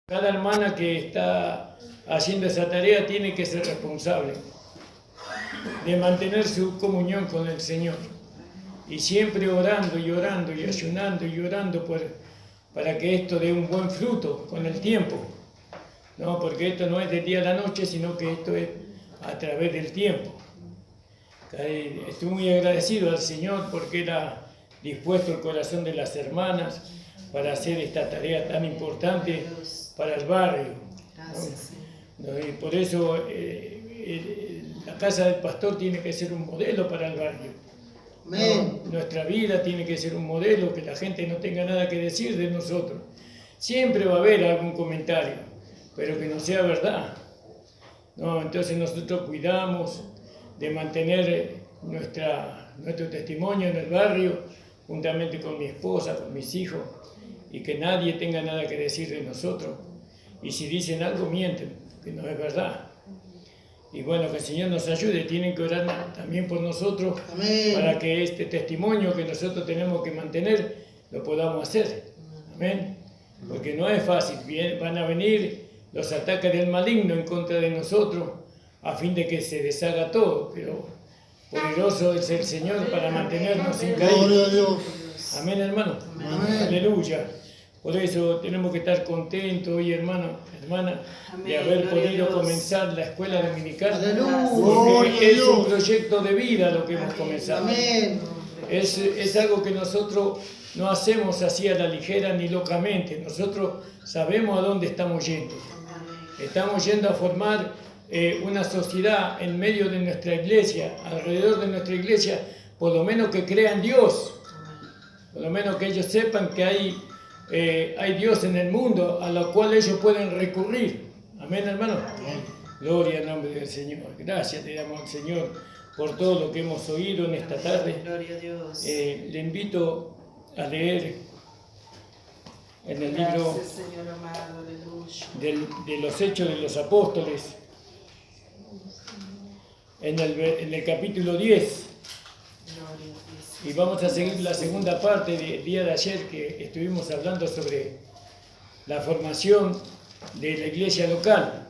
Cada hermana que está haciendo esa tarea tiene que ser responsable de mantener su comunión con el Señor. Y siempre orando y orando y ayunando y orando para que esto dé un buen fruto con el tiempo. No, porque esto no es de día a la noche, sino que esto es a través del tiempo. Estoy muy agradecido al Señor porque Él ha dispuesto el corazón de las hermanas para hacer esta tarea tan importante para el barrio. ¿No? Y por eso la casa del pastor tiene que ser un modelo para el barrio. ¿No? Nuestra vida tiene que ser un modelo, que la gente no tenga nada que decir de nosotros. Siempre va a haber algún comentario, pero que no sea verdad. ¿No? Entonces nosotros cuidamos de mantener nuestro testimonio en el barrio, juntamente con mi esposa, con mis hijos, y que nadie tenga nada que decir de nosotros. Y si dicen algo, mienten, que no es verdad. Y bueno, que el Señor nos ayude, tienen que orar también por nosotros. Amén. Para que este testimonio que nosotros tenemos que mantener, lo podamos hacer. Amén. Porque no es fácil, van a venir los ataques del maligno en contra de nosotros, a fin de que se deshaga todo, pero poderoso es el Señor para mantenernos sin caer. Amén, hermano. Amén. Aleluya. Por eso tenemos que estar contentos hoy, hermana, de haber podido comenzar la escuela dominical. Porque es un proyecto de vida lo que hemos comenzado. Es algo que nosotros no hacemos así a la ligera ni locamente. Nosotros sabemos a dónde estamos yendo. Estamos yendo a formar una sociedad en medio de nuestra iglesia, alrededor de nuestra iglesia, por lo menos que crean Dios. Por lo menos que ellos sepan que hay Dios en el mundo a lo cual ellos pueden recurrir. Amén, hermano. Amén. Gloria al nombre del Señor. Gracias te damos al Señor por todo lo que hemos oído en esta tarde. Gloria a Dios. Le invito a leer en el libro de los Hechos de los Apóstoles, en el capítulo 10. Y vamos a seguir la segunda parte del día de ayer, que estuvimos hablando sobre la formación de la iglesia local.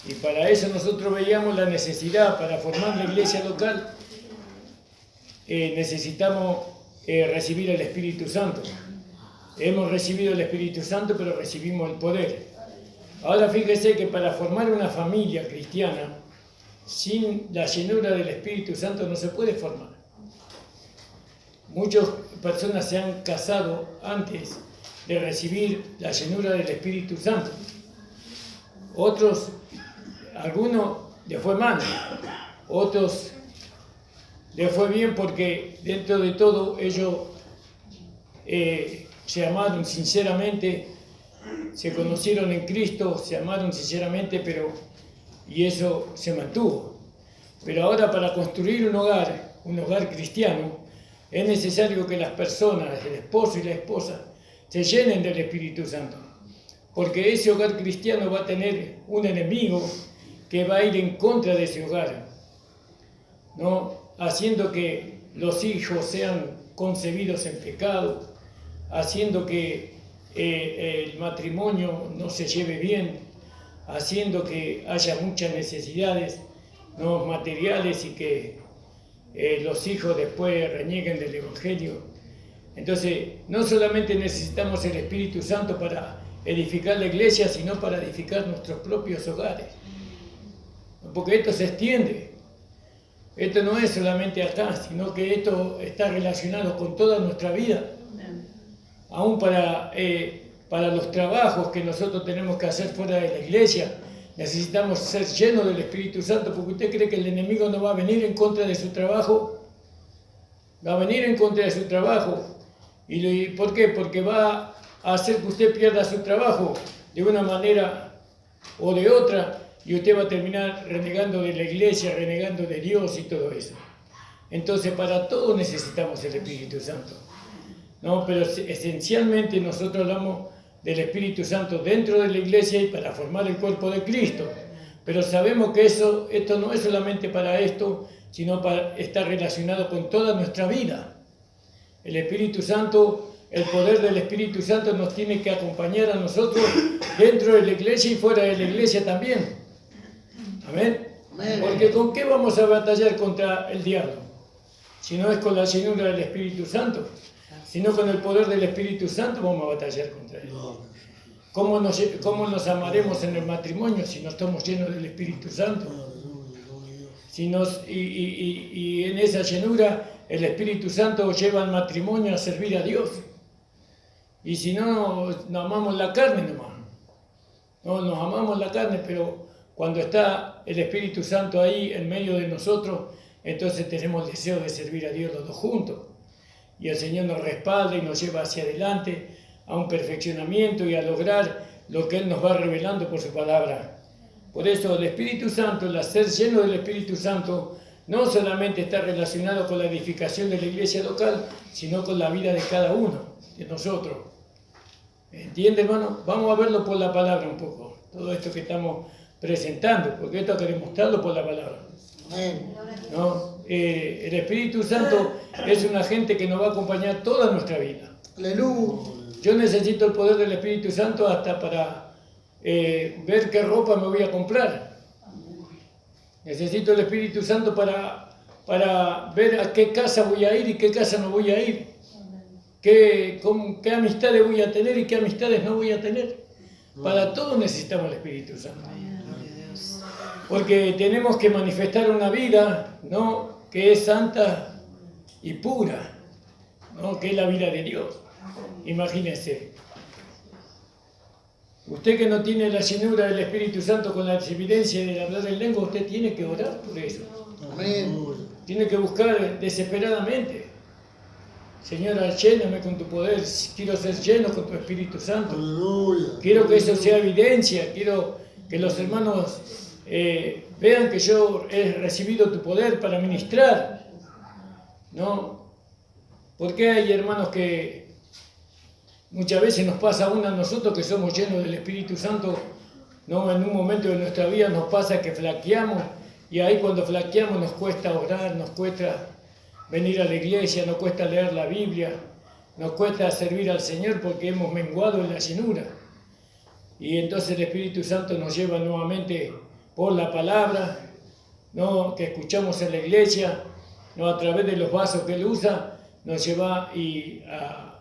Y para eso nosotros veíamos la necesidad, para formar la iglesia local, necesitamos recibir el Espíritu Santo. Hemos recibido el Espíritu Santo, pero recibimos el poder. Ahora fíjese que para formar una familia cristiana, sin la llenura del Espíritu Santo no se puede formar. Muchas personas se han casado antes de recibir la llenura del Espíritu Santo. Algunos les fue mal, otros les fue bien porque dentro de todo ellos se amaron sinceramente, se conocieron en Cristo, se amaron sinceramente, y eso se mantuvo. Pero ahora para construir un hogar cristiano, es necesario que las personas, el esposo y la esposa, se llenen del Espíritu Santo. Porque ese hogar cristiano va a tener un enemigo que va a ir en contra de ese hogar, ¿no? Haciendo que los hijos sean concebidos en pecado, haciendo que el matrimonio no se lleve bien, haciendo que haya muchas necesidades, ¿no?, materiales, y que los hijos después renieguen del Evangelio. Entonces, no solamente necesitamos el Espíritu Santo para edificar la iglesia, sino para edificar nuestros propios hogares. Porque esto se extiende. Esto no es solamente acá, sino que esto está relacionado con toda nuestra vida. Aún para los trabajos que nosotros tenemos que hacer fuera de la iglesia, necesitamos ser llenos del Espíritu Santo, porque usted cree que el enemigo no va a venir en contra de su trabajo. Va a venir en contra de su trabajo. ¿Y por qué? Porque va a hacer que usted pierda su trabajo de una manera o de otra, y usted va a terminar renegando de la iglesia, renegando de Dios y todo eso. Entonces, para todo necesitamos el Espíritu Santo, ¿no? Pero esencialmente nosotros hablamos del Espíritu Santo dentro de la iglesia y para formar el cuerpo de Cristo. Pero sabemos que esto no es solamente para esto, sino para estar relacionado con toda nuestra vida. El Espíritu Santo el poder del Espíritu Santo nos tiene que acompañar a nosotros dentro de la iglesia y fuera de la iglesia también. Amén. Porque ¿con qué vamos a batallar contra el diablo? Si no es con la llenura del Espíritu Santo, sino con el poder del Espíritu Santo vamos a batallar contra él. ¿Cómo nos amaremos en el matrimonio si no estamos llenos del Espíritu Santo? Y en esa llenura el Espíritu Santo lleva al matrimonio a servir a Dios. Y si no, nos amamos la carne nomás. No, nos amamos la carne, pero cuando está el Espíritu Santo ahí en medio de nosotros, entonces tenemos el deseo de servir a Dios los dos juntos. Y el Señor nos respalda y nos lleva hacia adelante a un perfeccionamiento y a lograr lo que Él nos va revelando por su palabra. Por eso el Espíritu Santo, el ser lleno del Espíritu Santo, no solamente está relacionado con la edificación de la iglesia local, sino con la vida de cada uno de nosotros. ¿Entiende, hermano? Vamos a verlo por la palabra un poco, todo esto que estamos presentando, porque esto hay que demostrarlo por la palabra. ¿No? El Espíritu Santo es un agente que nos va a acompañar toda nuestra vida. Aleluya. Yo necesito el poder del Espíritu Santo hasta para ver qué ropa me voy a comprar. Necesito el Espíritu Santo para ver a qué casa voy a ir y qué casa no voy a ir. Qué amistades voy a tener y qué amistades no voy a tener. Para todo necesitamos el Espíritu Santo. Porque tenemos que manifestar una vida, ¿no?, que es santa y pura, ¿no?, que es la vida de Dios. Imagínense. Usted que no tiene la llenura del Espíritu Santo con la evidencia de hablar en lengua, usted tiene que orar por eso. Amén. Tiene que buscar desesperadamente. Señora, lléname con tu poder, quiero ser lleno con tu Espíritu Santo. Aleluya. Quiero que eso sea evidencia, quiero que los hermanos vean que yo he recibido tu poder para ministrar, ¿no? Porque hay hermanos que muchas veces nos pasa aún a nosotros que somos llenos del Espíritu Santo, ¿no? En un momento de nuestra vida nos pasa que flaqueamos y ahí cuando flaqueamos nos cuesta orar, nos cuesta venir a la iglesia, nos cuesta leer la Biblia, nos cuesta servir al Señor porque hemos menguado en la llenura. Y entonces el Espíritu Santo nos lleva nuevamente por la palabra, ¿no?, que escuchamos en la iglesia, ¿no?, a través de los vasos que Él usa, nos lleva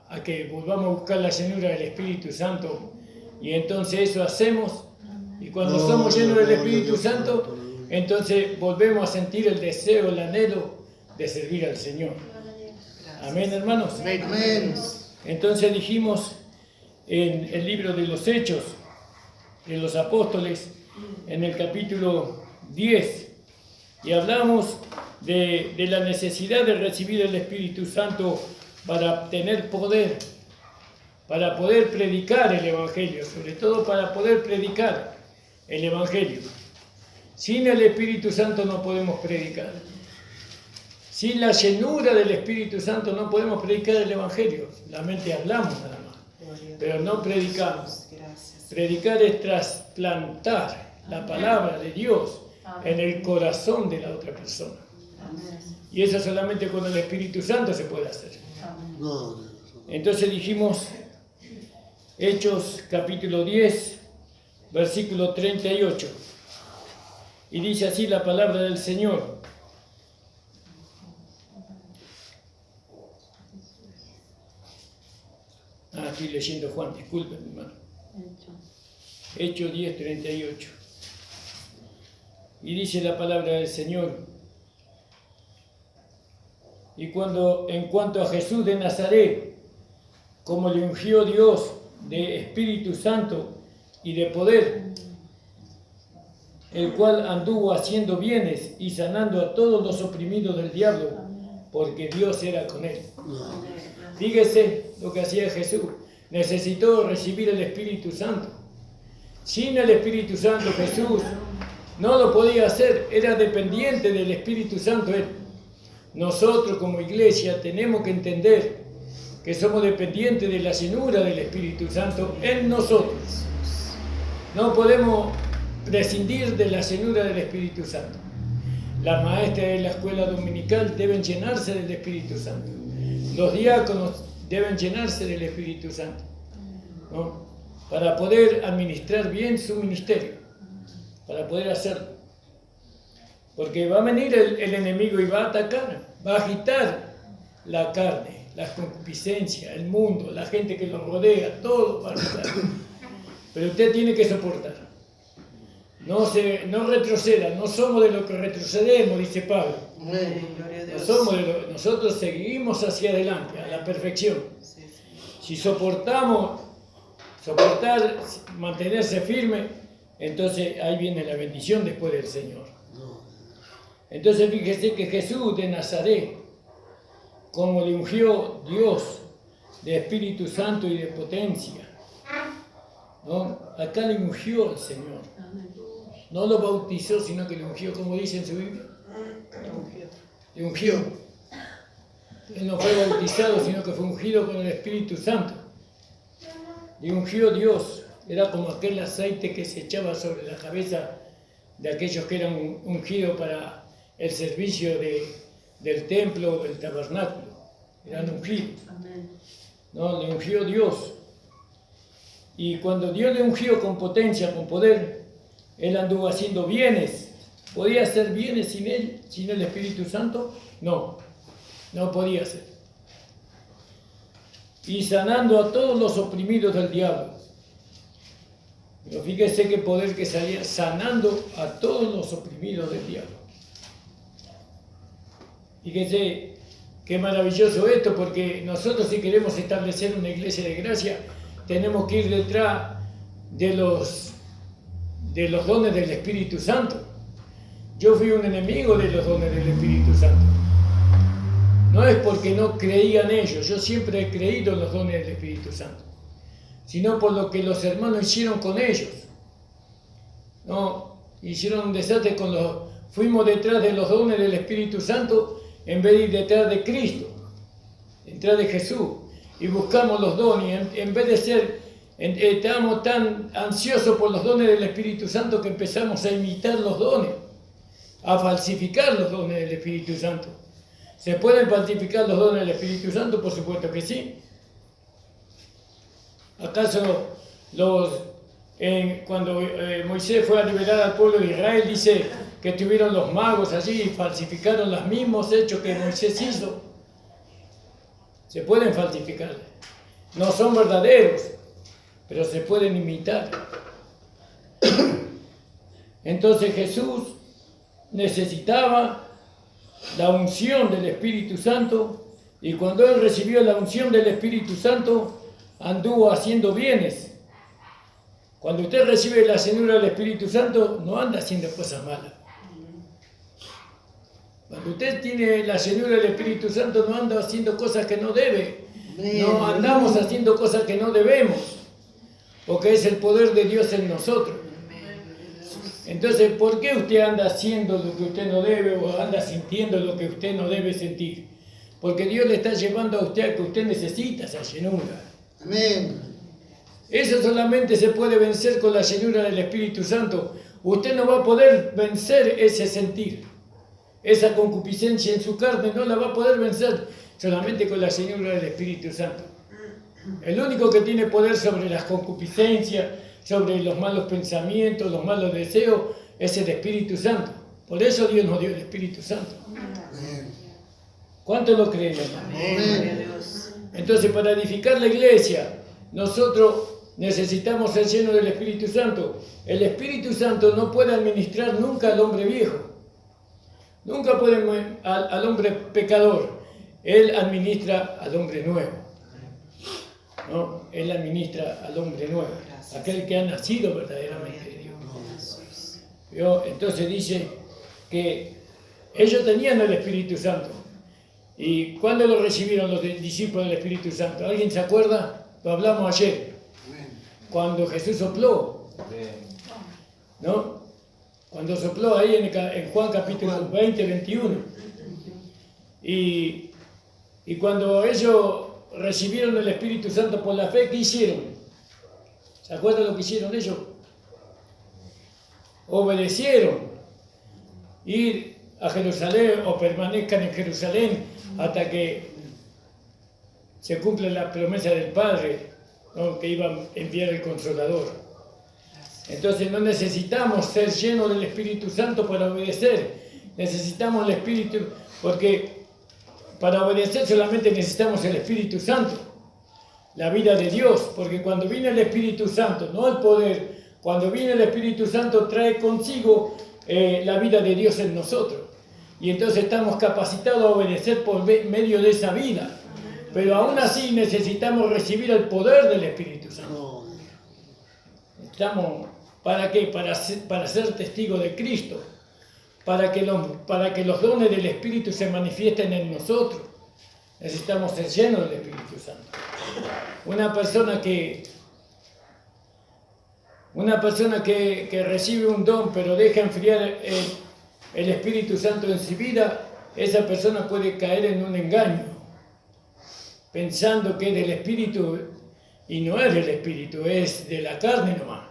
a que volvamos a buscar la llenura del Espíritu Santo. Y entonces eso hacemos, y cuando somos llenos del Espíritu Santo, entonces volvemos a sentir el deseo, el anhelo de servir al Señor. Amén, hermanos. Amén. Entonces dijimos en el libro de los Hechos de los Apóstoles, en el capítulo 10, y hablamos de la necesidad de recibir el Espíritu Santo para tener poder, para poder predicar el Evangelio, sobre todo para poder predicar el Evangelio. Sin el Espíritu Santo no podemos predicar. Sin la llenura del Espíritu Santo no podemos predicar el Evangelio. Solamente hablamos nada más, pero no predicamos. Predicar es trasplantar la palabra de Dios en el corazón de la otra persona. Y eso solamente con el Espíritu Santo se puede hacer. Entonces dijimos Hechos capítulo 10, versículo 38. Y dice así la palabra del Señor. Estoy leyendo Juan, disculpen, hermano. Hechos 10, 38. Y dice la palabra del Señor. Y en cuanto a Jesús de Nazaret, como le ungió Dios de Espíritu Santo y de poder, el cual anduvo haciendo bienes y sanando a todos los oprimidos del diablo, porque Dios era con él. Fíjese lo que hacía Jesús. Necesitó recibir el Espíritu Santo. Sin el Espíritu Santo Jesús no lo podía hacer. Era dependiente del Espíritu Santo él. Nosotros como iglesia tenemos que entender que somos dependientes de la llenura del Espíritu Santo en nosotros. No podemos prescindir de la llenura del Espíritu Santo. Las maestras de la escuela dominical deben llenarse del Espíritu Santo. Los diáconos deben llenarse del Espíritu Santo, ¿no? Para poder administrar bien su ministerio, para poder hacerlo. Porque va a venir el enemigo y va a atacar, va a agitar la carne, las concupiscencias, el mundo, la gente que lo rodea, todo va a agitar. Pero usted tiene que soportar. No retroceda, no somos de lo que retrocedemos, dice Pablo. Amén. Nosotros seguimos hacia adelante, a la perfección. Si soportar, mantenerse firme, entonces ahí viene la bendición después del Señor. Entonces fíjese que Jesús de Nazaret, como le ungió Dios de Espíritu Santo y de potencia, ¿no? Acá le ungió el Señor. No lo bautizó, sino que le ungió, como dice en su Biblia. Le ungió. Él no fue bautizado, sino que fue ungido con el Espíritu Santo. Le ungió Dios. Era como aquel aceite que se echaba sobre la cabeza de aquellos que eran ungidos para el servicio del templo o del tabernáculo. Eran ungidos. No, le ungió Dios. Y cuando Dios le ungió con potencia, con poder, él anduvo haciendo bienes. ¿Podía hacer bienes sin él, sin el Espíritu Santo? No, no podía hacer. Y sanando a todos los oprimidos del diablo. Pero fíjese qué poder que salía, sanando a todos los oprimidos del diablo. Fíjese qué maravilloso esto, porque nosotros, si queremos establecer una iglesia de gracia, tenemos que ir detrás de los dones del Espíritu Santo. Yo fui un enemigo de los dones del Espíritu Santo. No es porque no creía en ellos, yo siempre he creído en los dones del Espíritu Santo, sino por lo que los hermanos hicieron con ellos. No, hicieron un desastre fuimos detrás de los dones del Espíritu Santo en vez de ir detrás de Cristo, detrás de Jesús, y buscamos los dones, en vez de ser, estábamos tan ansiosos por los dones del Espíritu Santo que empezamos a imitar los dones, a falsificar los dones del Espíritu Santo. ¿Se pueden falsificar los dones del Espíritu Santo? Por supuesto que sí. ¿Acaso cuando Moisés fue a liberar al pueblo de Israel, dice que estuvieron los magos allí y falsificaron los mismos hechos que Moisés hizo? Se pueden falsificar. No son verdaderos, pero se pueden imitar. Entonces Jesús necesitaba la unción del Espíritu Santo, y cuando él recibió la unción del Espíritu Santo, anduvo haciendo bienes. Cuando usted recibe la llenura del Espíritu Santo, no anda haciendo cosas malas. Cuando usted tiene la llenura del Espíritu Santo, no anda haciendo cosas que no debe. No andamos haciendo cosas que no debemos, porque es el poder de Dios en nosotros. Entonces, ¿por qué usted anda haciendo lo que usted no debe o anda sintiendo lo que usted no debe sentir? Porque Dios le está llevando a usted a que usted necesita esa llenura. Amén. Eso solamente se puede vencer con la llenura del Espíritu Santo. Usted no va a poder vencer ese sentir, esa concupiscencia en su carne, no la va a poder vencer solamente con la llenura del Espíritu Santo. El único que tiene poder sobre las concupiscencias, sobre los malos pensamientos, los malos deseos, es el Espíritu Santo. Por eso Dios nos dio el Espíritu Santo. ¿Cuántos lo creen, hermano? Entonces, para edificar la iglesia, nosotros necesitamos ser llenos del Espíritu Santo. El Espíritu Santo no puede administrar nunca al hombre viejo. Nunca puede al hombre pecador. Él administra al hombre nuevo. ¿No? Él administra al hombre nuevo, aquel que ha nacido verdaderamente de Dios. Entonces dice que ellos tenían el Espíritu Santo. ¿Y cuándo lo recibieron los discípulos del Espíritu Santo? ¿Alguien se acuerda? Lo hablamos ayer. Cuando Jesús sopló. ¿No? Cuando sopló ahí en Juan capítulo 20, 21. Y cuando ellos recibieron el Espíritu Santo por la fe, ¿qué hicieron? ¿Se acuerdan lo que hicieron ellos? Obedecieron. Ir a Jerusalén o permanezcan en Jerusalén hasta que se cumple la promesa del Padre, ¿no? Que iba a enviar el Consolador. Entonces no necesitamos ser llenos del Espíritu Santo para obedecer. Necesitamos el Espíritu, porque para obedecer solamente necesitamos el Espíritu Santo, la vida de Dios, porque cuando viene el Espíritu Santo, no el poder, cuando viene el Espíritu Santo trae consigo la vida de Dios en nosotros. Y entonces estamos capacitados a obedecer por medio de esa vida. Pero aún así necesitamos recibir el poder del Espíritu Santo. ¿Para qué? Para ser testigos de Cristo. Para que los dones del Espíritu se manifiesten en nosotros. Necesitamos ser llenos del Espíritu Santo. Una persona que recibe un don pero deja enfriar el Espíritu Santo en su vida, esa persona puede caer en un engaño, pensando que es del Espíritu y no es del Espíritu, es de la carne nomás.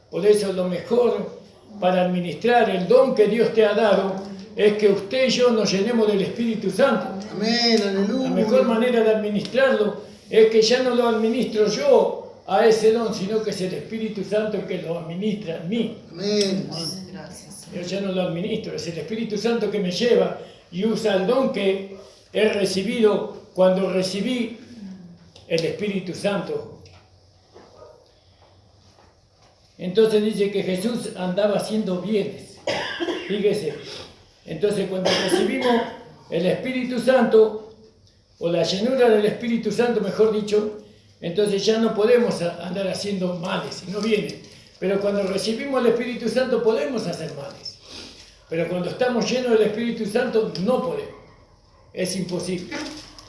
Por eso lo mejor para administrar el don que Dios te ha dado es que usted y yo nos llenemos del Espíritu Santo. Amén, aleluya. La mejor manera de administrarlo es que ya no lo administro yo a ese don, sino que es el Espíritu Santo el que lo administra en mí. Amén. Gracias. Yo ya no lo administro, es el Espíritu Santo que me lleva y usa el don que he recibido cuando recibí el Espíritu Santo. Entonces dice que Jesús andaba haciendo bienes. Fíjese. Entonces cuando recibimos el Espíritu Santo, o la llenura del Espíritu Santo, mejor dicho, entonces ya no podemos andar haciendo males, sino bienes. Pero cuando recibimos el Espíritu Santo podemos hacer males. Pero cuando estamos llenos del Espíritu Santo no podemos. Es imposible.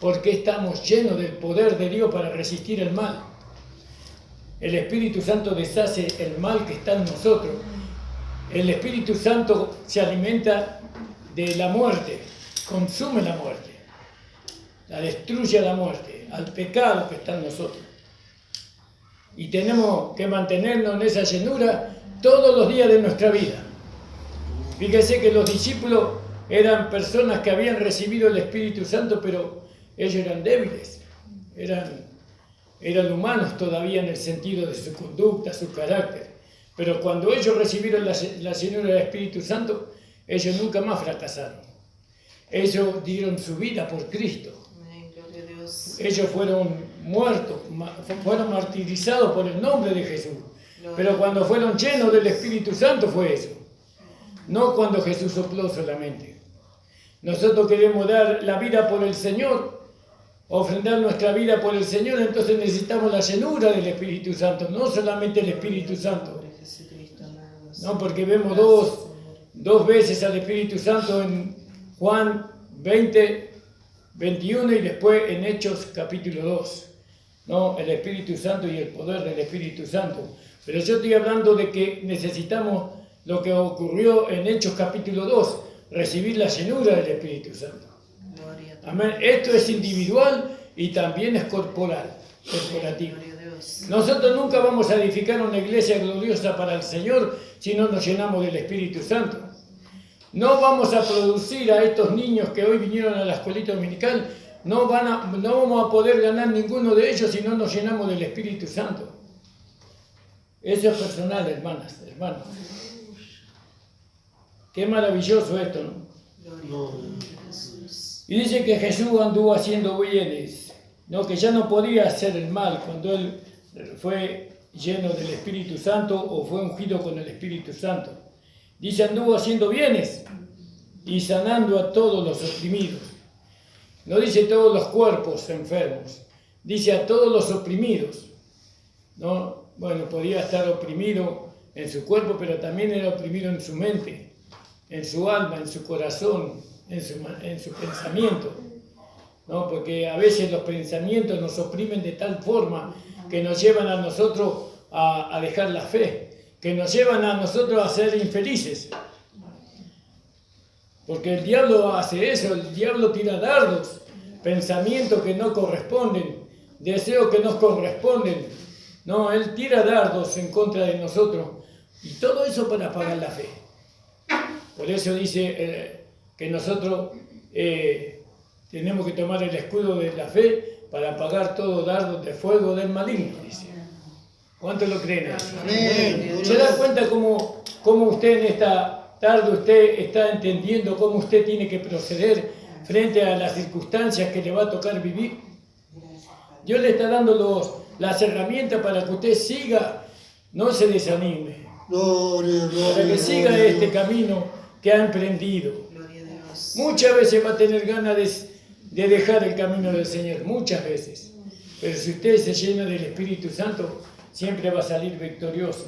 Porque estamos llenos del poder de Dios para resistir el mal. El Espíritu Santo deshace el mal que está en nosotros. El Espíritu Santo se alimenta de la muerte, consume la muerte, la destruye a la muerte, al pecado que está en nosotros. Y tenemos que mantenernos en esa llenura todos los días de nuestra vida. Fíjese que los discípulos eran personas que habían recibido el Espíritu Santo, pero ellos eran débiles, eran humanos todavía en el sentido de su conducta, su carácter. Pero cuando ellos recibieron la llenura del Espíritu Santo, ellos nunca más fracasaron. Ellos dieron su vida por Cristo. Ellos fueron muertos, fueron martirizados por el nombre de Jesús. Pero cuando fueron llenos del Espíritu Santo fue eso. No cuando Jesús sopló solamente. Nosotros queremos dar la vida por el Señor, ofrendar nuestra vida por el Señor, entonces necesitamos la llenura del Espíritu Santo, no solamente el Espíritu Santo. No, porque vemos dos veces al Espíritu Santo en Juan 20, 21 y después en Hechos capítulo 2. ¿No? El Espíritu Santo y el poder del Espíritu Santo. Pero yo estoy hablando de que necesitamos lo que ocurrió en Hechos capítulo 2, recibir la llenura del Espíritu Santo. Amén. Esto es individual y también es corporativo. Nosotros nunca vamos a edificar una iglesia gloriosa para el Señor si no nos llenamos del Espíritu Santo. No vamos a producir a estos niños que hoy vinieron a la escuelita dominical, no vamos a poder ganar ninguno de ellos si no nos llenamos del Espíritu Santo. Eso es personal, hermanas, hermanos. Qué maravilloso esto, ¿no? Y dice que Jesús anduvo haciendo bienes, ¿no? Que ya no podía hacer el mal cuando él fue lleno del Espíritu Santo o fue ungido con el Espíritu Santo. Dice, anduvo haciendo bienes y sanando a todos los oprimidos. No dice todos los cuerpos enfermos, dice a todos los oprimidos. ¿No? Bueno, podía estar oprimido en su cuerpo, pero también era oprimido en su mente, en su alma, en su corazón, en su pensamiento. ¿No? Porque a veces los pensamientos nos oprimen de tal forma que nos llevan a nosotros a dejar la fe, que nos llevan a nosotros a ser infelices. Porque el diablo hace eso, el diablo tira dardos, pensamientos que no corresponden, deseos que no corresponden. No, él tira dardos en contra de nosotros y todo eso para apagar la fe. Por eso dice que nosotros tenemos que tomar el escudo de la fe para apagar todo dardo de fuego del maligno, dice. ¿Cuántos lo creen eso? Amén. ¿Se da cuenta cómo usted en esta tarde usted está entendiendo cómo usted tiene que proceder frente a las circunstancias que le va a tocar vivir? Dios le está dando las herramientas para que usted siga, no se desanime, Gloria, gloria. para que siga este camino que ha emprendido. Muchas veces va a tener ganas de dejar el camino del Señor, muchas veces. Pero si usted se llena del Espíritu Santo, siempre va a salir victorioso.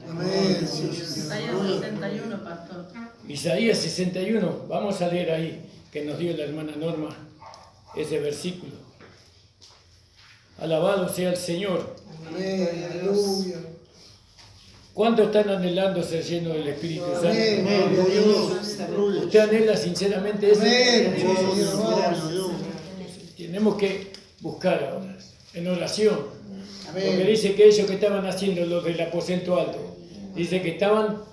Amén. Isaías 61, pastor. Isaías 61, vamos a leer ahí, que nos dio la hermana Norma, ese versículo. Alabado sea el Señor. Amén. Aleluya. ¿Cuántos están anhelando ser llenos del Espíritu Santo? Amén. Gloria a Dios. Aleluya. ¿Usted anhela sinceramente eso? Amén. Gloria a Dios. Tenemos que buscar ahora, en oración. Porque Amén. dice que ellos que estaban haciendo los del aposento alto, dice que estaban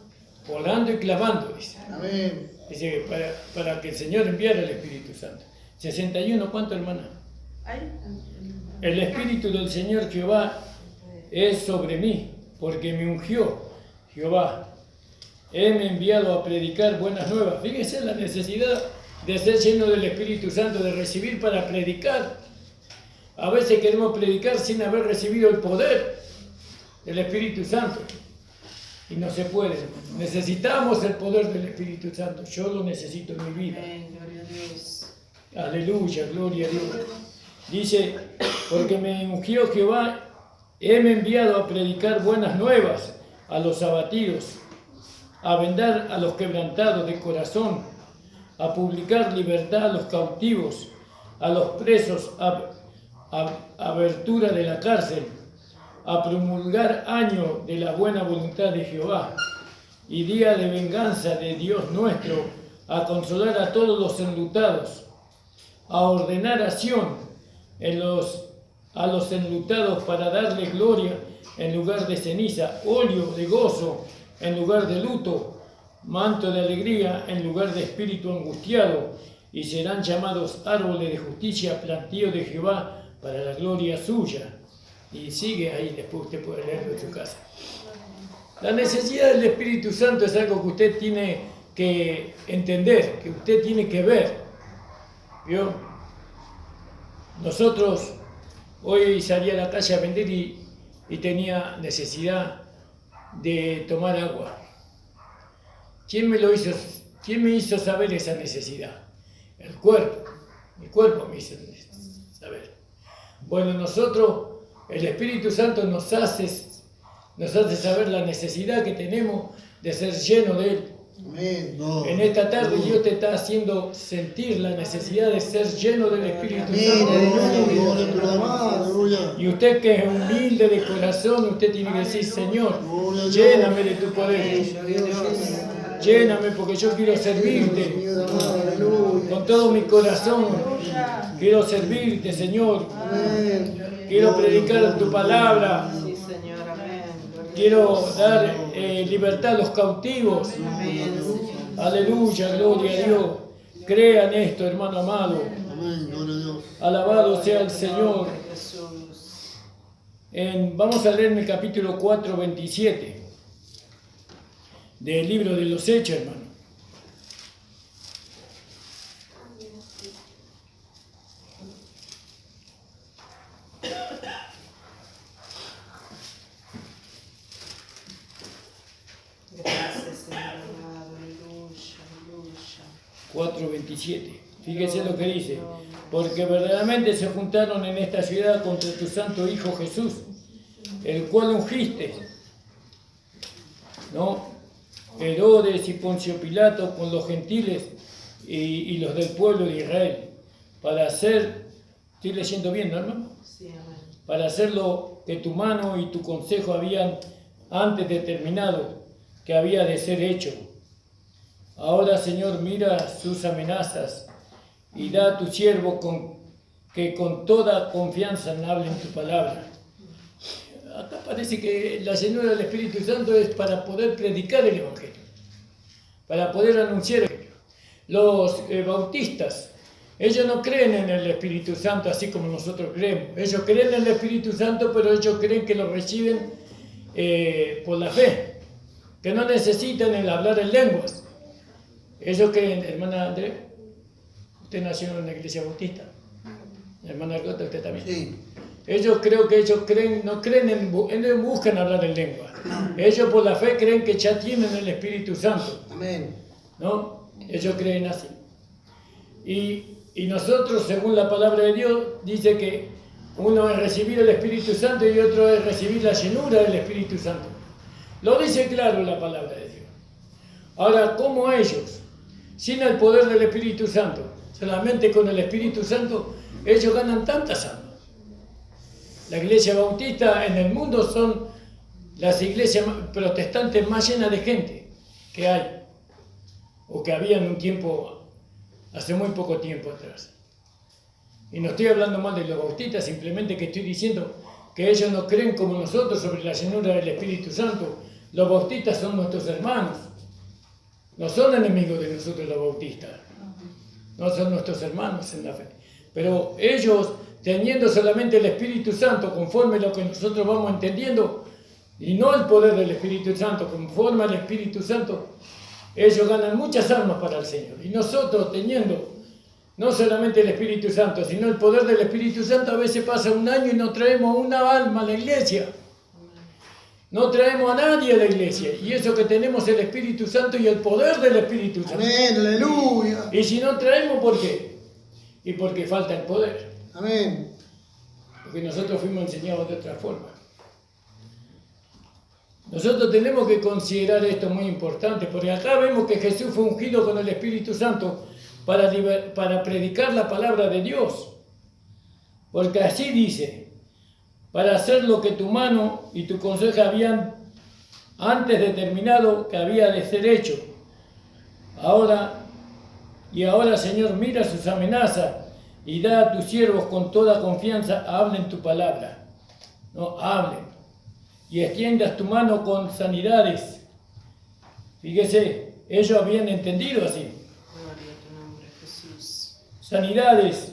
orando y clamando, dice. Amén. Dice que para que el Señor enviara el Espíritu Santo. 61, ¿cuánto, hermana? El Espíritu del Señor Jehová es sobre mí, porque me ungió Jehová. Heme enviado a predicar buenas nuevas. Fíjese la necesidad de ser lleno del Espíritu Santo, de recibir para predicar. A veces queremos predicar sin haber recibido el poder del Espíritu Santo. Y no se puede. Necesitamos el poder del Espíritu Santo. Yo lo necesito en mi vida. Aleluya, gloria a Dios. Dice, porque me ungió Jehová, heme enviado a predicar buenas nuevas a los abatidos, a vendar a los quebrantados de corazón, a publicar libertad a los cautivos, a los presos, abertura de la cárcel, a promulgar año de la buena voluntad de Jehová y día de venganza de Dios nuestro, a consolar a todos los enlutados, a ordenar acción a los enlutados para darle gloria en lugar de ceniza, óleo de gozo en lugar de luto, manto de alegría en lugar de espíritu angustiado, y serán llamados árboles de justicia, plantío de Jehová para la gloria suya. Y sigue ahí, después usted puede leerlo en su casa. La necesidad del Espíritu Santo es algo que usted tiene que entender, que usted tiene que ver. ¿Vio? Nosotros hoy salí a la calle a vender y tenía necesidad de tomar agua. ¿Quién me hizo saber esa necesidad? El cuerpo. Mi cuerpo me hizo saber. Bueno, nosotros, el Espíritu Santo nos hace saber la necesidad que tenemos de ser llenos de Él. Amén. En esta tarde Dios te está haciendo sentir la necesidad de ser lleno del Espíritu Amén. Aleluya. Santo. Aleluya. Y usted que es humilde de corazón, usted tiene que decir, Señor, lléname de tu poder. Lléname porque yo quiero servirte con todo mi corazón. Quiero servirte, Señor. Quiero predicar tu palabra. Quiero dar libertad a los cautivos. Aleluya, gloria a Dios. Crean esto, hermano amado. Amén. Gloria a Dios. Alabado sea el Señor. Vamos a leer en el capítulo 4, 27 del libro de los Hechos, hermano. Gracias, Señor amado. Aleluya, aleluya. 4:27. Fíjese lo que dice. Porque verdaderamente se juntaron en esta ciudad contra tu santo Hijo Jesús, el cual ungiste, ¿no? Herodes y Poncio Pilato con los gentiles y los del pueblo de Israel, para hacer, estoy leyendo bien, ¿no, hermano? Sí, amén. Para hacer lo que tu mano y tu consejo habían antes determinado que había de ser hecho. Ahora, Señor, mira sus amenazas y da a tu siervo que con toda confianza hable en tu palabra. Acá parece que la llenura del Espíritu Santo es para poder predicar el Evangelio, para poder anunciar el Evangelio. Los bautistas Ellos no creen en el Espíritu Santo así como nosotros creemos. Ellos creen en el Espíritu Santo, pero ellos creen que lo reciben por la fe, que no necesitan el hablar en lenguas. Ellos creen, hermana André, usted nació en una iglesia bautista, hermana Argota, usted también. Sí. Ellos no creen no buscan hablar en lengua. Ellos por la fe creen que ya tienen el Espíritu Santo, Amén. ¿no? Ellos creen así. Y nosotros, según la palabra de Dios, dice que uno es recibir el Espíritu Santo y otro es recibir la llenura del Espíritu Santo. Lo dice claro la palabra de Dios. Ahora, ¿cómo ellos, sin el poder del Espíritu Santo, solamente con el Espíritu Santo, ellos ganan tantas almas? La iglesia bautista en el mundo son las iglesias protestantes más llenas de gente que hay, o que había en un tiempo, hace muy poco tiempo atrás. Y no estoy hablando mal de los bautistas, simplemente que estoy diciendo que ellos no creen como nosotros sobre la llenura del Espíritu Santo. Los bautistas son nuestros hermanos, no son enemigos de nosotros los bautistas, no son nuestros hermanos en la fe. Pero ellos, teniendo solamente el Espíritu Santo, conforme a lo que nosotros vamos entendiendo, y no el poder del Espíritu Santo, conforme al Espíritu Santo, ellos ganan muchas almas para el Señor. Y nosotros, teniendo no solamente el Espíritu Santo, sino el poder del Espíritu Santo, a veces pasa un año y no traemos una alma a la iglesia. No traemos a nadie a la iglesia. Y eso que tenemos el Espíritu Santo y el poder del Espíritu Santo. Amén. Aleluya. Y si no traemos, ¿por qué? Y porque falta el poder. Amén. Porque nosotros fuimos enseñados de otra forma. Nosotros tenemos que considerar esto muy importante, porque acá vemos que Jesús fue ungido con el Espíritu Santo para predicar la palabra de Dios. Porque así dice, para hacer lo que tu mano y tu consejo habían antes determinado que había de ser hecho. Ahora, Señor, mira sus amenazas y da a tus siervos con toda confianza, hablen tu palabra. No, hablen. Y extiendas tu mano con sanidades. Fíjese, ellos habían entendido así. Gloria a tu nombre, Jesús. Sanidades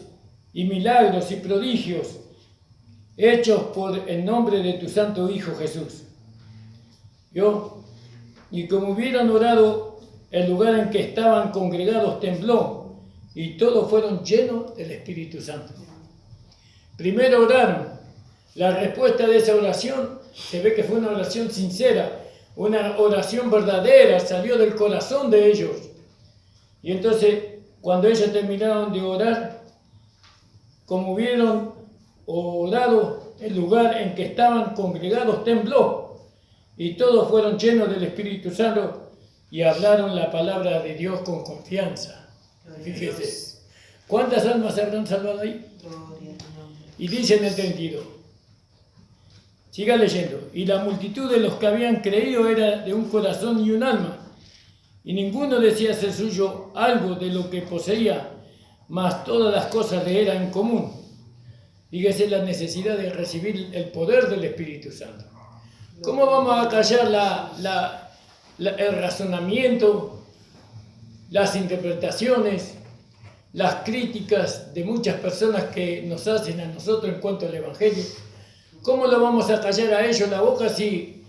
y milagros y prodigios hechos por el nombre de tu santo Hijo Jesús. Y como hubieran orado, el lugar en que estaban congregados tembló y todos fueron llenos del Espíritu Santo. Primero oraron. La respuesta de esa oración se ve que fue una oración sincera, una oración verdadera, salió del corazón de ellos. Y entonces, cuando ellos terminaron de orar, como hubieron orado, el lugar en que estaban congregados tembló, y todos fueron llenos del Espíritu Santo y hablaron la palabra de Dios con confianza. Fíjese, ¿cuántas almas se habrán salvado ahí? Gloria a tu nombre. Y dice en el 32, siga leyendo, y la multitud de los que habían creído era de un corazón y un alma, y ninguno decía ser suyo algo de lo que poseía, mas todas las cosas le eran en común. Fíjese la necesidad de recibir el poder del Espíritu Santo. ¿Cómo vamos a callar el razonamiento, las interpretaciones, las críticas de muchas personas que nos hacen a nosotros en cuanto al Evangelio? ¿Cómo lo vamos a callar a ellos la boca si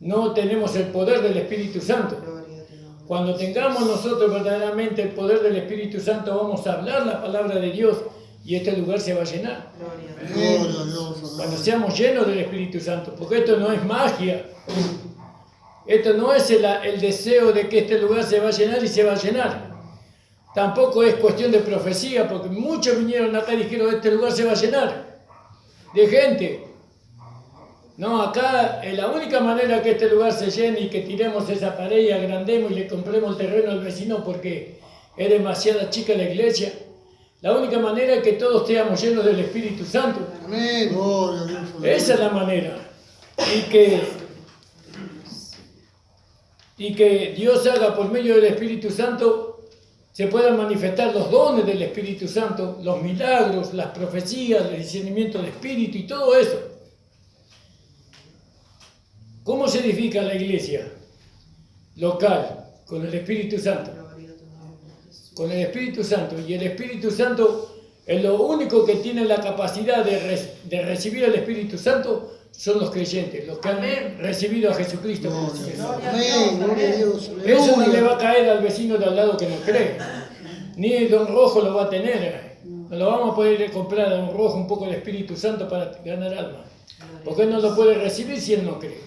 no tenemos el poder del Espíritu Santo? Gloria a tu nombre. Cuando tengamos nosotros verdaderamente el poder del Espíritu Santo, vamos a hablar la palabra de Dios y este lugar se va a llenar. Gloria a tu Gloria nombre. a Dios. Cuando seamos llenos del Espíritu Santo, porque esto no es magia. Esto no es el deseo de que este lugar se va a llenar y se va a llenar. Tampoco es cuestión de profecía, porque muchos vinieron acá y dijeron, este lugar se va a llenar de gente. No, acá la única manera que este lugar se llene y que tiremos esa pared y agrandemos y le compremos el terreno al vecino porque es demasiada chica la iglesia, la única manera es que todos seamos llenos del Espíritu Santo. Amén. Gloria a Dios. Esa es la manera. Y que Dios haga por medio del Espíritu Santo, se puedan manifestar los dones del Espíritu Santo, los milagros, las profecías, el discernimiento del Espíritu y todo eso. ¿Cómo se edifica la iglesia local con el Espíritu Santo? Gloria a tu nombre, Jesús. con el Espíritu Santo. Y el Espíritu Santo es lo único que tiene la capacidad de recibir el Espíritu Santo son los creyentes, los que han recibido a Jesucristo. Amén, gloria a Dios. Eso no le Aleluya. va a caer al vecino de al lado que no cree. Ni el don Rojo lo va a tener. No lo vamos a poder comprar a don Rojo un poco el Espíritu Santo para ganar alma. Porque él no lo puede recibir si él no cree.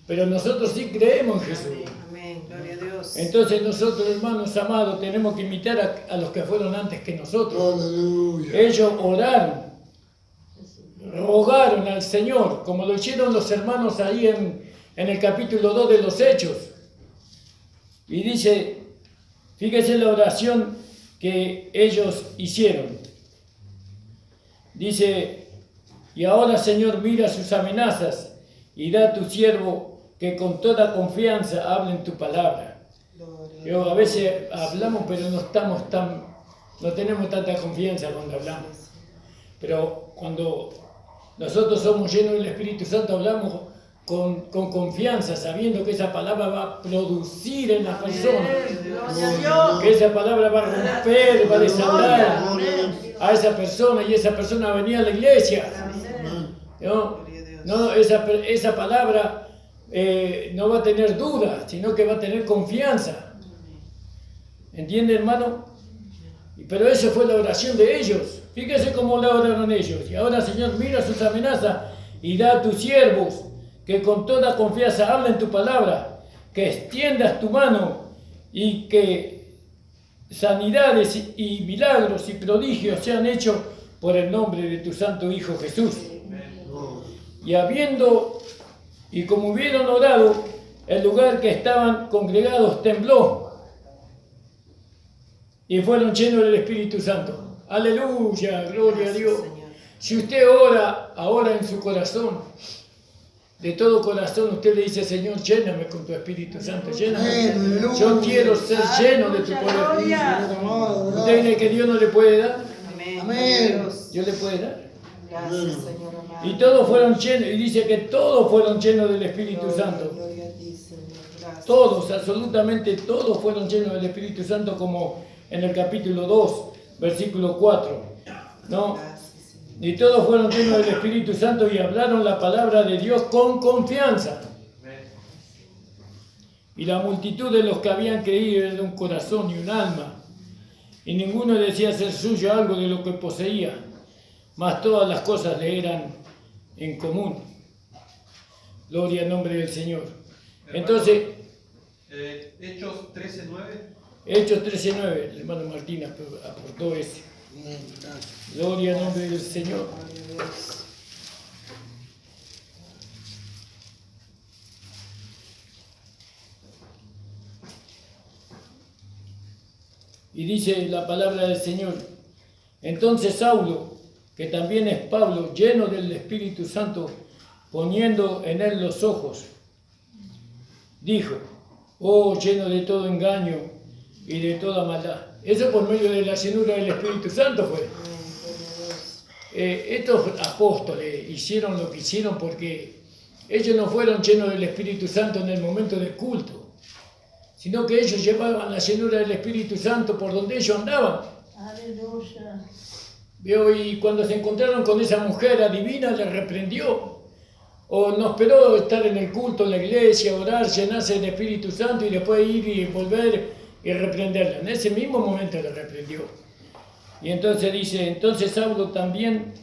Pero nosotros sí creemos en Jesús. Amén. Gloria a Dios. Entonces nosotros, hermanos amados, tenemos que imitar a los que fueron antes que nosotros. Aleluya. Ellos oraron, rogaron al Señor, como lo hicieron los hermanos ahí en el capítulo 2 de los Hechos. Y dice, fíjese la oración que ellos hicieron. Dice, y ahora Señor mira sus amenazas y da a tu siervo que con toda confianza hable en tu palabra. Yo a veces hablamos pero no tenemos tanta confianza cuando hablamos. Pero cuando nosotros somos llenos del Espíritu Santo hablamos con confianza, sabiendo que esa palabra va a producir en la persona. Gloria a Dios. Que esa palabra va a romper, va a desatar Amén. a esa persona y esa persona va a venir a la iglesia. ¿No? No, esa palabra no va a tener duda, sino que va a tener confianza. ¿Entiende, hermano? Pero esa fue la oración de ellos. Fíjese cómo la oraron ellos. Y ahora, Señor, mira sus amenazas y da a tus siervos que con toda confianza hablen tu palabra, que extiendas tu mano y que sanidades y milagros y prodigios sean hechos por el nombre de tu santo Hijo Jesús. Y como hubieron orado, el lugar que estaban congregados tembló y fueron llenos del Espíritu Santo. Aleluya, gloria a Dios. Si usted ora ahora en su corazón, de todo corazón, usted le dice, Señor, lléname con tu Espíritu Santo, lléname. Yo quiero ser lleno de tu poder. ¿Usted cree que Dios no le puede dar? Amén. Dios le puede dar. Gracias, Señor amado. Y todos fueron llenos, y dice que todos fueron llenos del Espíritu Santo. Gloria a ti, Señor. Gracias. Todos, absolutamente todos fueron llenos del Espíritu Santo, como en el capítulo 2, versículo 4. ¿No? Gracias, Señor. Y todos fueron llenos del Espíritu Santo y hablaron la palabra de Dios con confianza. Y la multitud de los que habían creído era de un corazón y un alma. Y ninguno decía ser suyo algo de lo que poseía, mas todas las cosas le eran en común. Gloria al nombre del Señor. Entonces, Hechos 13:9. Hechos 13:9, el hermano Martín aportó ese. Gloria al nombre del Señor. Gloria a Dios. Y dice la palabra del Señor. Entonces Saulo, que también es Pablo, lleno del Espíritu Santo, poniendo en él los ojos, dijo, oh, lleno de todo engaño y de toda maldad. Eso por medio de la llenura del Espíritu Santo fue. Estos apóstoles hicieron lo que hicieron porque ellos no fueron llenos del Espíritu Santo en el momento del culto, sino que ellos llevaban la llenura del Espíritu Santo por donde ellos andaban. Aleluya. ¿Vio? Y cuando se encontraron con esa mujer adivina, le reprendió. O no esperó estar en el culto, en la iglesia, orar, llenarse del Espíritu Santo y después ir y volver y reprenderla. En ese mismo momento le reprendió. Y entonces dice, entonces Saulo también,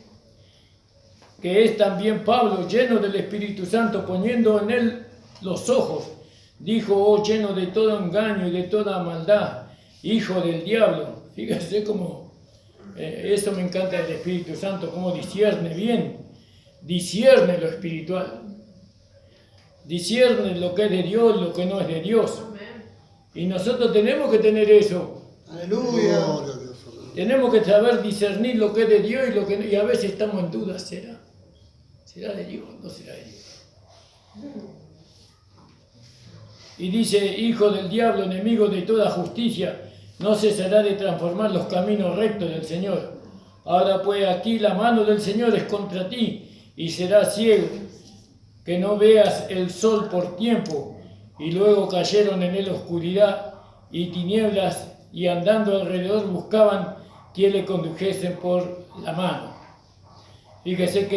que es también Pablo, lleno del Espíritu Santo, poniendo en él los ojos, dijo, oh, lleno de todo engaño y de toda maldad, hijo del diablo. Fíjese cómo, eso me encanta del Espíritu Santo, cómo discierne bien, discierne lo espiritual, discierne lo que es de Dios, lo que no es de Dios. Y nosotros tenemos que tener eso. Aleluya. Tenemos que saber discernir lo que es de Dios y lo que no, y a veces estamos en duda, ¿será? ¿Será de Dios? ¿No será de Dios? Y dice, hijo del diablo, enemigo de toda justicia, no cesará de transformar los caminos rectos del Señor. Ahora pues aquí la mano del Señor es contra ti y serás ciego, que no veas el sol por tiempo. Y luego cayeron en él oscuridad y tinieblas y andando alrededor buscaban quien le condujesen por la mano. Fíjese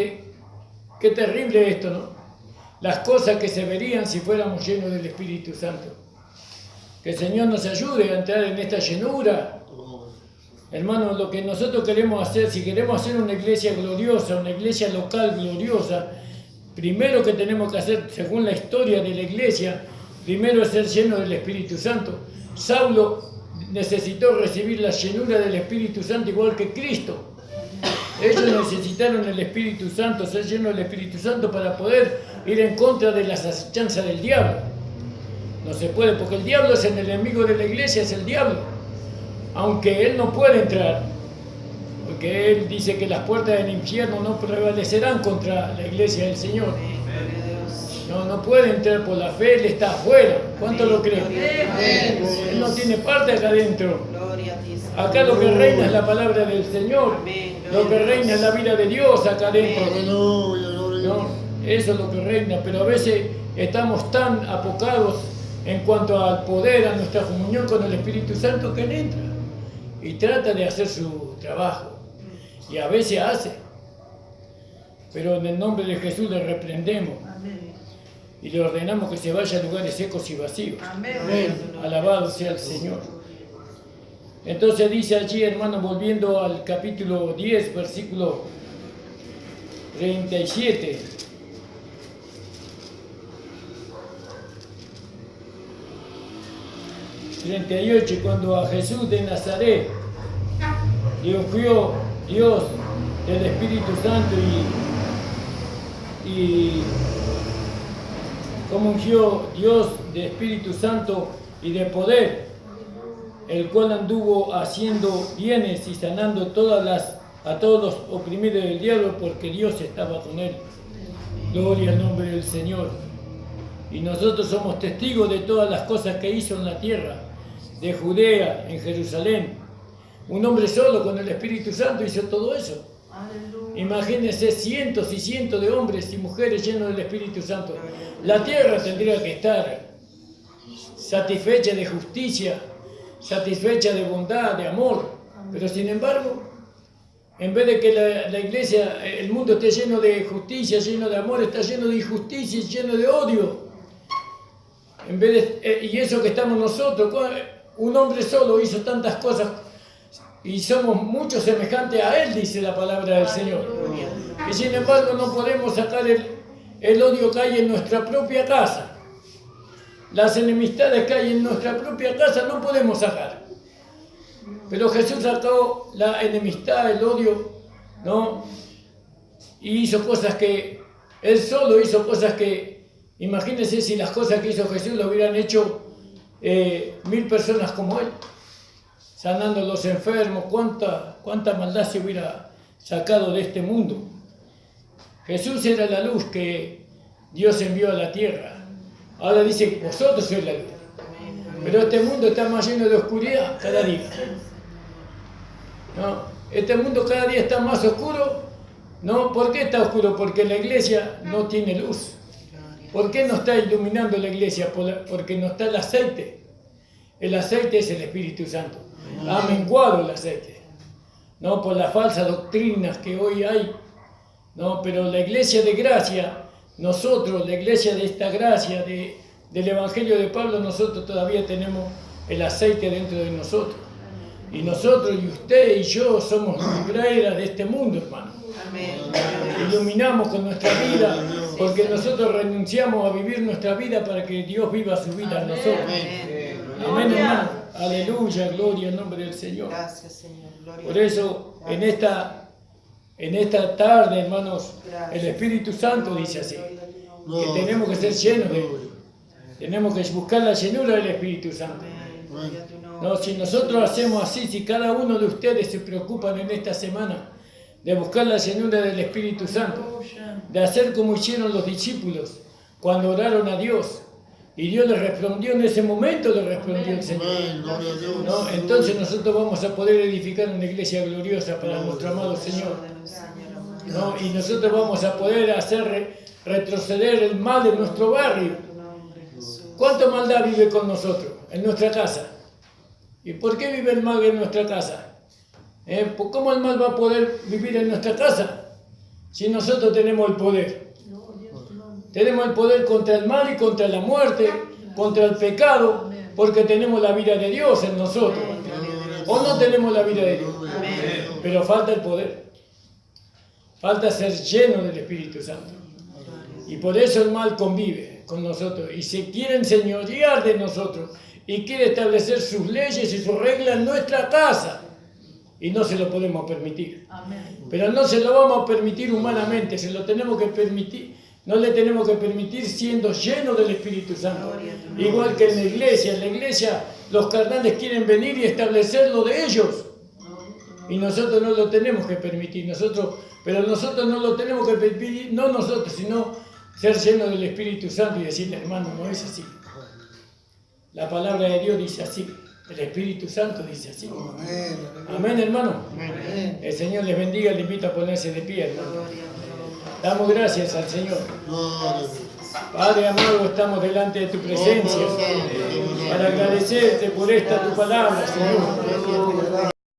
qué terrible esto, ¿no? Las cosas que se verían si fuéramos llenos del Espíritu Santo. Que el Señor nos ayude a entrar en esta llenura. Hermanos, lo que nosotros queremos hacer, si queremos hacer una iglesia gloriosa, una iglesia local gloriosa, primero que tenemos que hacer, según la historia de la iglesia, primero es ser lleno del Espíritu Santo. Saulo necesitó recibir la llenura del Espíritu Santo igual que Cristo. Ellos necesitaron el Espíritu Santo, ser llenos del Espíritu Santo para poder ir en contra de las acechanzas del diablo. No se puede, porque el diablo es el enemigo de la iglesia, es el diablo. Aunque él no puede entrar, porque él dice que las puertas del infierno no prevalecerán contra la iglesia del Señor. No puede entrar por la fe, él está afuera. ¿Cuánto lo creen? Él no tiene parte acá adentro. Acá lo que reina es la palabra del Señor. Lo que reina es la vida de Dios acá adentro. No, eso es lo que reina, pero a veces estamos tan apocados en cuanto al poder, a nuestra comunión con el Espíritu Santo, que él entra y trata de hacer su trabajo. Y a veces hace. Pero en el nombre de Jesús le reprendemos. Y le ordenamos que se vaya a lugares secos y vacíos. Alabado sea el Señor. Entonces dice allí, hermano, volviendo al capítulo 10, versículo 37. ...38, cuando a Jesús de Nazaret le ungió Dios del Espíritu Santo y como ungió Dios de Espíritu Santo y de poder, el cual anduvo haciendo bienes y sanando a todos los oprimidos del diablo, porque Dios estaba con él. Gloria al nombre del Señor. Y nosotros somos testigos de todas las cosas que hizo en la tierra, de Judea, en Jerusalén. Un hombre solo con el Espíritu Santo hizo todo eso. Imagínense cientos y cientos de hombres y mujeres llenos del Espíritu Santo. La tierra tendría que estar satisfecha de justicia, satisfecha de bondad, de amor. Pero sin embargo, en vez de que la iglesia, el mundo esté lleno de justicia, lleno de amor, está lleno de injusticia y lleno de odio. En vez y eso que estamos nosotros, un hombre solo hizo tantas cosas y somos muchos semejantes a él, dice la palabra del Señor. Y sin embargo no podemos sacar el odio que hay en nuestra propia casa. Las enemistades que hay en nuestra propia casa no podemos sacar. Pero Jesús sacó la enemistad, el odio, ¿no? Y hizo cosas que, él solo hizo cosas que, imagínense si las cosas que hizo Jesús lo hubieran hecho 1000 personas como él, sanando a los enfermos, cuánta maldad se hubiera sacado de este mundo. Jesús era la luz que Dios envió a la tierra. Ahora dice, vosotros sois la luz. Pero este mundo está más lleno de oscuridad cada día. ¿No? Este mundo cada día está más oscuro. ¿No? ¿Por qué está oscuro? Porque la iglesia no tiene luz. ¿Por qué no está iluminando la iglesia? Porque no está el aceite. El aceite es el Espíritu Santo. Ha menguado el aceite. ¿No? Por las falsas doctrinas que hoy hay. ¿No? Pero la iglesia de gracia, nosotros, la iglesia de esta gracia, del Evangelio de Pablo, nosotros todavía tenemos el aceite dentro de nosotros. Y nosotros y usted y yo somos lumbreras de este mundo, hermano. Amén. Iluminamos con nuestra vida, porque nosotros renunciamos a vivir nuestra vida para que Dios viva su vida en nosotros. Amén, hermano. Aleluya, gloria al nombre del Señor. Gracias, Señor. Gloria Por eso, en esta tarde, hermanos, el Espíritu Santo dice así, que tenemos que ser llenos de él. Tenemos que buscar la llenura del Espíritu Santo. No, si nosotros hacemos así, si cada uno de ustedes se preocupan en esta semana de buscar la llenura del Espíritu Santo, de hacer como hicieron los discípulos cuando oraron a Dios, y Dios les respondió en ese momento, les respondió el Señor. ¿No? Entonces nosotros vamos a poder edificar una iglesia gloriosa para nuestro amado Señor. ¿No? Y nosotros vamos a poder hacer retroceder el mal de nuestro barrio. ¿Cuánta maldad vive con nosotros en nuestra casa? ¿Y por qué vive el mal en nuestra casa? ¿Cómo el mal va a poder vivir en nuestra casa si nosotros tenemos el poder? Tenemos el poder contra el mal y contra la muerte, contra el pecado, porque tenemos la vida de Dios en nosotros. ¿O no tenemos la vida de Dios? Pero falta el poder. Falta ser lleno del Espíritu Santo. Y por eso el mal convive con nosotros y se quiere enseñorear de nosotros y quiere establecer sus leyes y sus reglas en nuestra casa. Y no se lo podemos permitir. Pero no se lo vamos a permitir humanamente, se lo tenemos que permitir. No le tenemos que permitir siendo llenos del Espíritu Santo. Igual que en la iglesia los carnales quieren venir y establecer lo de ellos. Y nosotros no lo tenemos que permitir. Pero nosotros no lo tenemos que permitir, no nosotros, sino ser llenos del Espíritu Santo y decirle, hermano, no es así. La palabra de Dios dice así. El Espíritu Santo dice así. Amén, hermano. El Señor les bendiga, les invito a ponerse de pie, hermano. Damos gracias al Señor. Padre amado, estamos delante de tu presencia para agradecerte por esta tu palabra, Señor.